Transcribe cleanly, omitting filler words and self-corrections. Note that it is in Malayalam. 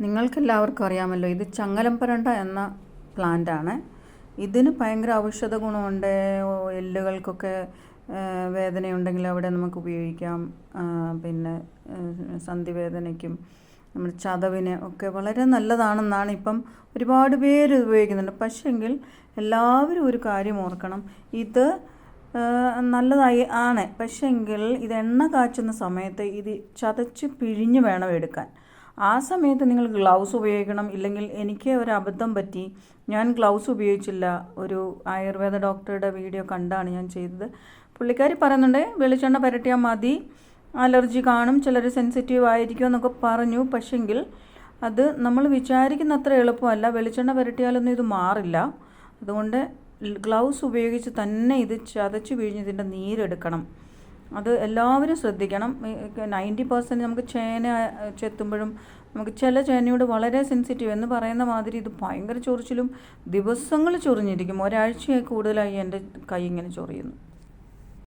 നിങ്ങൾക്കെല്ലാവർക്കും അറിയാമല്ലോ, ഇത് ചങ്ങലംപരണ്ട എന്ന പ്ലാന്റാണ്. ഇതിന് ഭയങ്കര ഔഷധ ഗുണമുണ്ട്. എല്ലുകൾക്കൊക്കെ വേദനയുണ്ടെങ്കിൽ അവിടെ നമുക്ക് ഉപയോഗിക്കാം. പിന്നെ സന്ധിവേദനയ്ക്കും നമ്മുടെ ചതവിന് ഒക്കെ വളരെ നല്ലതാണെന്നാണ് ഇപ്പം ഒരുപാട് പേര് ഉപയോഗിക്കുന്നുണ്ട്. പക്ഷെങ്കിൽ എല്ലാവരും ഒരു കാര്യം ഓർക്കണം, ഇത് നല്ലതായി ആണ്. പക്ഷെങ്കിൽ ഇത് എണ്ണ കാച്ചുന്ന സമയത്ത് ഇത് ചതച്ച് പിഴിഞ്ഞ് വേണം എടുക്കാൻ. ആ സമയത്ത് നിങ്ങൾ ഗ്ലൗസ് ഉപയോഗിക്കണം. ഇല്ലെങ്കിൽ എനിക്ക് ഒരു അബദ്ധം പറ്റി, ഞാൻ ഗ്ലൗസ് ഉപയോഗിച്ചില്ല. ഒരു ആയുർവേദ ഡോക്ടറുടെ വീഡിയോ കണ്ടാണ് ഞാൻ ചെയ്തത്. പുള്ളിക്കാരി പറയുന്നുണ്ട് വെളിച്ചെണ്ണ പുരട്ടിയാൽ മതി, അലർജി കാണും, ചിലർ സെൻസിറ്റീവ് ആയിരിക്കും എന്നൊക്കെ പറഞ്ഞു. പക്ഷെങ്കിൽ അത് നമ്മൾ വിചാരിക്കുന്ന അത്ര എളുപ്പമല്ല. വെളിച്ചെണ്ണ പുരട്ടിയാലൊന്നും ഇത് മാറില്ല. അതുകൊണ്ട് ഗ്ലൗസ് ഉപയോഗിച്ച് തന്നെ ഇത് ചതച്ച് പിഴിഞ്ഞ് ഇതിൻ്റെ നീരെടുക്കണം. അത് എല്ലാവരും ശ്രദ്ധിക്കണം. 90% നമുക്ക് ചേന ചെത്തുമ്പോഴും നമുക്ക് ചില ചേനയോട് വളരെ സെൻസിറ്റീവ് എന്ന് പറയുന്ന മാതിരി ഇത് ഭയങ്കര ചൊറിച്ചിലും ദിവസങ്ങൾ ചൊറിഞ്ഞിരിക്കും. ഒരാഴ്ചയായി കൂടുതലായി എൻ്റെ കൈ ഇങ്ങനെ ചൊറിയുന്നു.